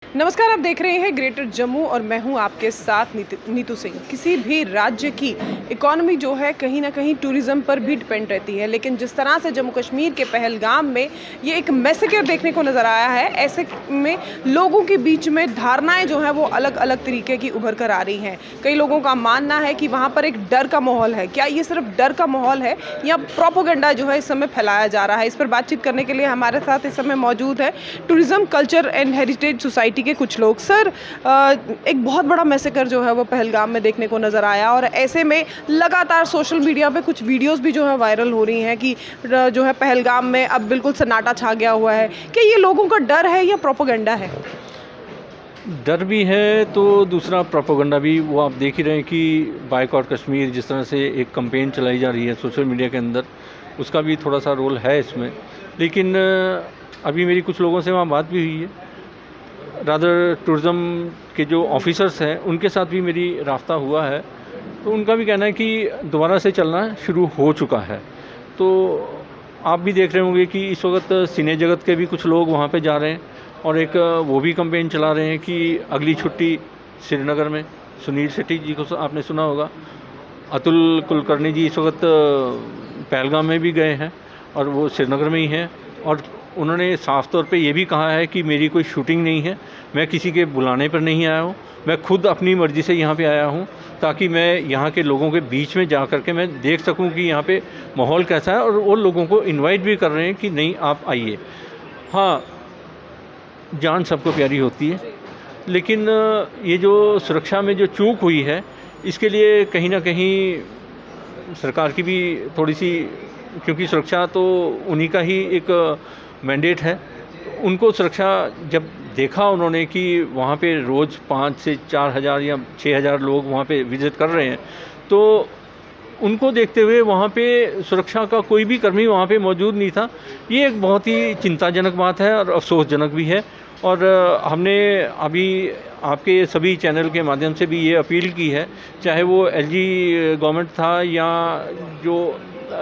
नमस्कार, आप देख रहे हैं ग्रेटर जम्मू और मैं हूं आपके साथ नीतू सिंह। किसी भी राज्य की इकॉनमी जो है कहीं ना कहीं टूरिज्म पर भी डिपेंड रहती है, लेकिन जिस तरह से जम्मू कश्मीर के पहलगाम में ये एक मैसेकर देखने को नज़र आया है, ऐसे में लोगों के बीच में धारणाएं जो हैं वो अलग अलग तरीके की उभर कर आ रही हैं। कई लोगों का मानना है कि वहाँ पर एक डर का माहौल है। क्या ये सिर्फ डर का माहौल है या प्रोपोगंडा जो है इस समय फैलाया जा रहा है? इस पर बातचीत करने के लिए हमारे साथ इस समय मौजूद है tourism culture and heritage society के कुछ लोग। सर, एक बहुत बड़ा मैसेकर जो है वो पहलगाम में देखने को नज़र आया और ऐसे में लगातार सोशल मीडिया पे कुछ वीडियोस भी जो है वायरल हो रही हैं कि जो है पहलगाम में अब बिल्कुल सन्नाटा छा गया हुआ है। क्या ये लोगों का डर है या प्रोपेगेंडा है? डर भी है तो दूसरा प्रोपेगेंडा भी। वो आप देख ही रहे हैं कि बायकॉट कश्मीर जिस तरह से एक कैंपेन चलाई जा रही है सोशल मीडिया के अंदर, उसका भी थोड़ा सा रोल है इसमें। लेकिन अभी मेरी कुछ लोगों से वहाँ बात भी हुई है, रादर टूरिज़्म के जो ऑफिसर्स हैं उनके साथ भी मेरी राब्ता हुआ है, तो उनका भी कहना है कि दोबारा से चलना शुरू हो चुका है। तो आप भी देख रहे होंगे कि इस वक्त सिने जगत के भी कुछ लोग वहाँ पे जा रहे हैं और एक वो भी कैंपेन चला रहे हैं कि अगली छुट्टी श्रीनगर में। सुनील शेट्टी जी को आपने सुना होगा, अतुल कुलकर्णी जी इस वक्त पहलगाम में भी गए हैं और वो श्रीनगर में ही हैं, और उन्होंने साफ़ तौर पे ये भी कहा है कि मेरी कोई शूटिंग नहीं है, मैं किसी के बुलाने पर नहीं आया हूँ, मैं खुद अपनी मर्ज़ी से यहाँ पे आया हूँ ताकि मैं यहाँ के लोगों के बीच में जा कर के मैं देख सकूँ कि यहाँ पे माहौल कैसा है, और वो लोगों को इनवाइट भी कर रहे हैं कि नहीं आप आइए। हाँ, जान सबको प्यारी होती है, लेकिन ये जो सुरक्षा में जो चूक हुई है इसके लिए कहीं ना कहीं सरकार की भी थोड़ी सी, क्योंकि सुरक्षा तो उन्हीं का ही एक मैंडेट है। उनको सुरक्षा जब देखा उन्होंने कि वहाँ पे रोज़ 5 से 4 हज़ार या 6 हज़ार लोग वहाँ पे विज़िट कर रहे हैं, तो उनको देखते हुए वहाँ पे सुरक्षा का कोई भी कर्मी वहाँ पे मौजूद नहीं था। ये एक बहुत ही चिंताजनक बात है और अफसोसजनक भी है। और हमने अभी आपके सभी चैनल के माध्यम से भी ये अपील की है, चाहे वो एलजी गवर्नमेंट था या जो,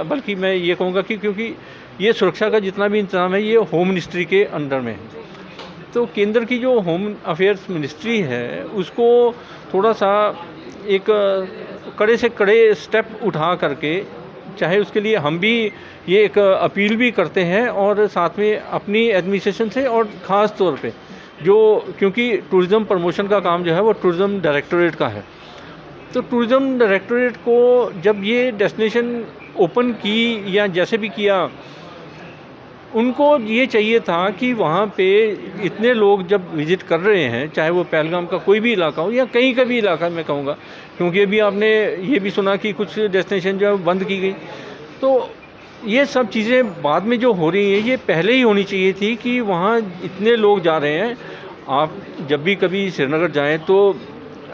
बल्कि मैं ये कहूँगा कि क्योंकि ये सुरक्षा का जितना भी इंतजाम है ये होम मिनिस्ट्री के अंडर में है, तो केंद्र की जो होम अफेयर्स मिनिस्ट्री है उसको थोड़ा सा एक कड़े से कड़े स्टेप उठा करके, चाहे उसके लिए हम भी ये एक अपील भी करते हैं और साथ में अपनी एडमिनिस्ट्रेशन से, और ख़ास तौर पे जो, क्योंकि टूरिज़्म प्रमोशन का काम जो है वो टूरिज़्म डायरेक्टोरेट का है, तो टूरिज़्म डायरेक्टोरेट को जब ये डेस्टिनेशन ओपन की या जैसे भी किया, उनको ये चाहिए था कि वहाँ पे इतने लोग जब विज़िट कर रहे हैं, चाहे वो पहलगाम का कोई भी इलाका हो या कहीं का भी इलाका मैं कहूँगा, क्योंकि अभी आपने ये भी सुना कि कुछ डेस्टिनेशन जो है बंद की गई, तो ये सब चीज़ें बाद में जो हो रही हैं ये पहले ही होनी चाहिए थी कि वहाँ इतने लोग जा रहे हैं। आप जब भी कभी श्रीनगर जाएँ तो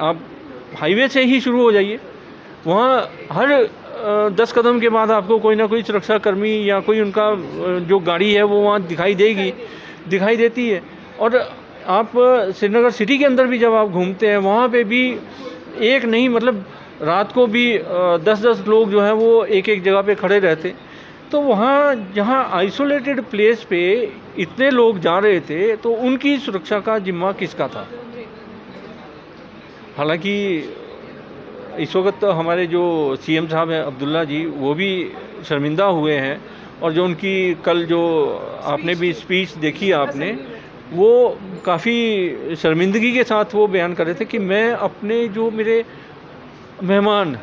आप हाईवे से ही शुरू हो जाइए, वहाँ हर 10 कदम के बाद आपको कोई ना कोई सुरक्षाकर्मी या कोई उनका जो गाड़ी है वो वहाँ दिखाई देती है। और आप श्रीनगर सिटी के अंदर भी जब आप घूमते हैं वहाँ पे भी एक नहीं, मतलब रात को भी 10-10 लोग जो हैं वो एक जगह पे खड़े रहते। तो वहाँ जहाँ आइसोलेटेड प्लेस पे इतने लोग जा रहे थे तो उनकी सुरक्षा का जिम्मा किसका था? हालांकि इस वक्त तो हमारे जो सीएम साहब हैं अब्दुल्ला जी, वो भी शर्मिंदा हुए हैं, और जो उनकी कल जो आपने भी स्पीच देखी आपने, वो काफ़ी शर्मिंदगी के साथ वो बयान कर रहे थे कि मैं अपने जो मेरे मेहमान,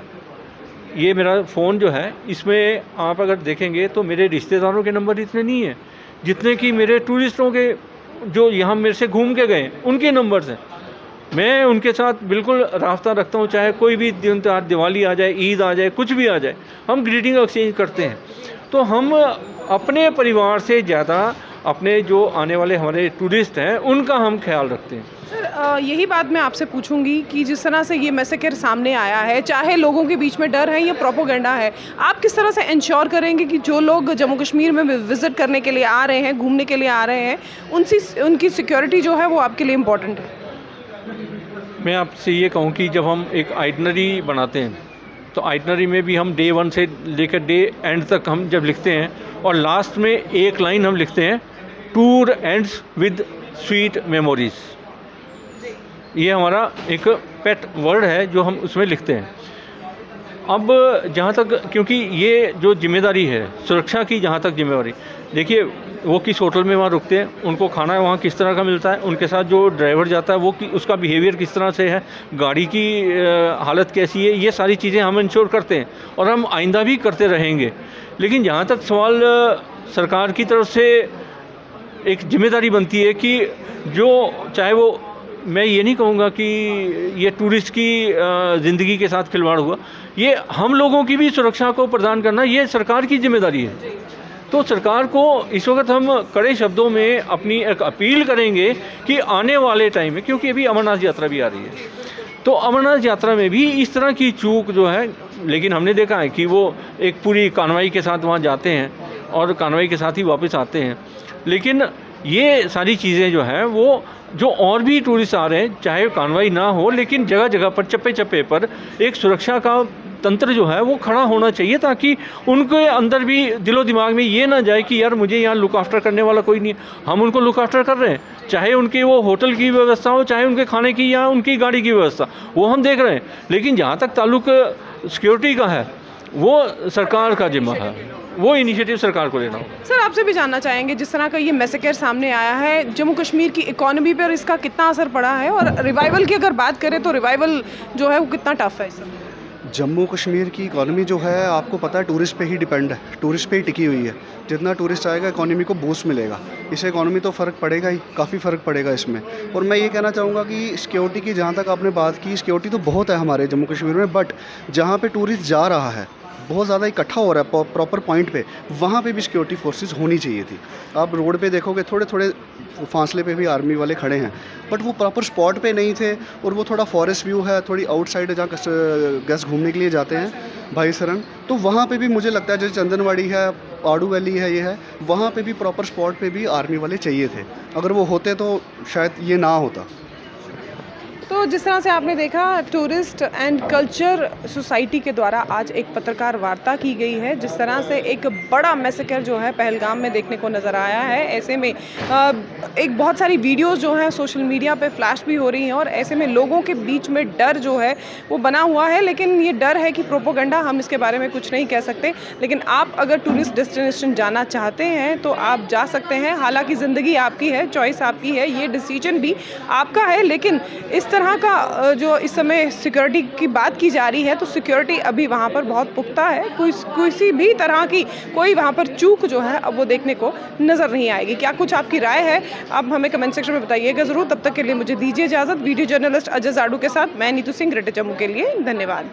ये मेरा फ़ोन जो है इसमें आप अगर देखेंगे तो मेरे रिश्तेदारों के नंबर इतने नहीं हैं जितने कि मेरे टूरिस्टों के जो यहाँ मेरे से घूम के गए उनके नंबर्स हैं। मैं उनके साथ बिल्कुल राब्ता रखता हूँ, चाहे कोई भी दिन त्योहार, दिवाली आ जाए, ईद आ जाए, कुछ भी आ जाए, हम ग्रीटिंग एक्सचेंज करते हैं। तो हम अपने परिवार से ज़्यादा अपने जो आने वाले हमारे टूरिस्ट हैं उनका हम ख्याल रखते हैं। सर, यही बात मैं आपसे पूछूंगी कि जिस तरह से ये मैसेकर सामने आया है, चाहे लोगों के बीच में डर है या प्रोपोगेंडा है, आप किस तरह से इंश्योर करेंगे कि जो लोग जम्मू कश्मीर में विज़िट करने के लिए आ रहे हैं, घूमने के लिए आ रहे हैं, उनकी सिक्योरिटी जो है वो आपके लिए इम्पोर्टेंट है? मैं आपसे ये कहूँ कि जब हम एक आइटनरी बनाते हैं तो आइटनरी में भी हम डे 1 से लेकर डे एंड तक हम जब लिखते हैं, और लास्ट में एक लाइन हम लिखते हैं, tour ends with sweet memories. ये हमारा एक पेट वर्ड है जो हम उसमें लिखते हैं। अब जहाँ तक, क्योंकि ये जो जिम्मेदारी है सुरक्षा की, जहाँ तक जिम्मेदारी, देखिए वो किस होटल में वहाँ रुकते हैं, उनको खाना वहाँ किस तरह का मिलता है, उनके साथ जो ड्राइवर जाता है वो उसका बिहेवियर किस तरह से है, गाड़ी की हालत कैसी है, ये सारी चीज़ें हम इंश्योर करते हैं और हम आइंदा भी करते रहेंगे। लेकिन जहाँ तक सवाल सरकार की तरफ से एक जिम्मेदारी बनती है कि जो चाहे वो, मैं ये नहीं कहूँगा कि ये टूरिस्ट की ज़िंदगी के साथ खिलवाड़ हुआ, ये हम लोगों की भी सुरक्षा को प्रदान करना ये सरकार की जिम्मेदारी है। तो सरकार को इस वक्त हम कड़े शब्दों में अपनी एक अपील करेंगे कि आने वाले टाइम में, क्योंकि अभी अमरनाथ यात्रा भी आ रही है, तो अमरनाथ यात्रा में भी इस तरह की चूक जो है, लेकिन हमने देखा है कि वो एक पूरी कार्रवाई के साथ वहाँ जाते हैं और कार्रवाई के साथ ही वापस आते हैं। लेकिन ये सारी चीज़ें जो है वो जो और भी टूरिस्ट आ रहे हैं, चाहे कार्रवाई ना हो, लेकिन जगह जगह पर चप्पे चप्पे पर एक सुरक्षा का तंत्र जो है वो खड़ा होना चाहिए, ताकि उनके अंदर भी दिलो दिमाग में ये ना जाए कि यार मुझे यहाँ लुक आफ्टर करने वाला कोई नहीं है। हम उनको लुक आफ्टर कर रहे हैं, चाहे उनकी वो होटल की व्यवस्था हो, चाहे उनके खाने की या उनकी गाड़ी की व्यवस्था, वो हम देख रहे हैं। लेकिन जहाँ तक ताल्लुक सिक्योरिटी का है वो सरकार का जिम्मा है, वो इनिशिएटिव सरकार को लेना होगा। सर, आपसे भी जानना चाहेंगे, जिस तरह का ये मैसेकर सामने आया है, जम्मू कश्मीर की इकोनॉमी पर इसका कितना असर पड़ा है, और रिवाइवल की अगर बात करें तो रिवाइवल जो है वो कितना टफ है सर? जम्मू कश्मीर की इकॉनमी जो है आपको पता है टूरिस्ट पे ही डिपेंड है, टूरिस्ट पे ही टिकी हुई है। जितना टूरिस्ट आएगा इकॉनमी को बूस्ट मिलेगा, इससे इकॉनमी तो फ़र्क पड़ेगा ही, काफ़ी फ़र्क पड़ेगा इसमें। और मैं ये कहना चाहूँगा कि सिक्योरिटी की जहाँ तक आपने बात की, सिक्योरिटी तो बहुत है हमारे जम्मू कश्मीर में, बट जहाँ पे टूरिस्ट जा रहा है बहुत ज़्यादा इकट्ठा हो रहा है प्रॉपर पॉइंट पे, वहाँ पे भी सिक्योरिटी फोर्सेस होनी चाहिए थी। आप रोड पे देखोगे थोड़े थोड़े फासले पे भी आर्मी वाले खड़े हैं, बट वो प्रॉपर स्पॉट पे नहीं थे। और वो थोड़ा फॉरेस्ट व्यू है, थोड़ी आउटसाइड जहाँ गेस्ट घूमने के लिए जाते हैं भाई सरन, तो वहाँ पे भी मुझे लगता है जैसे चंदनवाड़ी है, आड़ू वैली है, ये है, वहाँ पे भी प्रॉपर स्पॉट पे भी आर्मी वाले चाहिए थे। अगर वो होते तो शायद ये ना होता। तो जिस तरह से आपने देखा, टूरिस्ट एंड कल्चर सोसाइटी के द्वारा आज एक पत्रकार वार्ता की गई है, जिस तरह से एक बड़ा मैसेकर जो है पहलगाम में देखने को नज़र आया है। ऐसे में एक बहुत सारी वीडियोस जो हैं सोशल मीडिया पे फ्लैश भी हो रही हैं, और ऐसे में लोगों के बीच में डर जो है वो बना हुआ है। लेकिन ये डर है कि प्रोपोगंडा, हम इसके बारे में कुछ नहीं कह सकते। लेकिन आप अगर टूरिस्ट डेस्टिनेशन जाना चाहते हैं तो आप जा सकते हैं। हालांकि ज़िंदगी आपकी है, चॉइस आपकी है, ये डिसीजन भी आपका है। लेकिन इस तरह का जो इस समय सिक्योरिटी की बात की जा रही है, तो सिक्योरिटी अभी वहाँ पर बहुत पुख्ता है। किसी भी तरह की कोई वहाँ पर चूक जो है अब वो देखने को नज़र नहीं आएगी। क्या कुछ आपकी राय है, आप हमें कमेंट सेक्शन में बताइएगा ज़रूर। तब तक के लिए मुझे दीजिए इजाज़त। वीडियो जर्नलिस्ट अजय जाडू के साथ मैं नीतू सिंह, ग्रेटर जम्मू के लिए। धन्यवाद।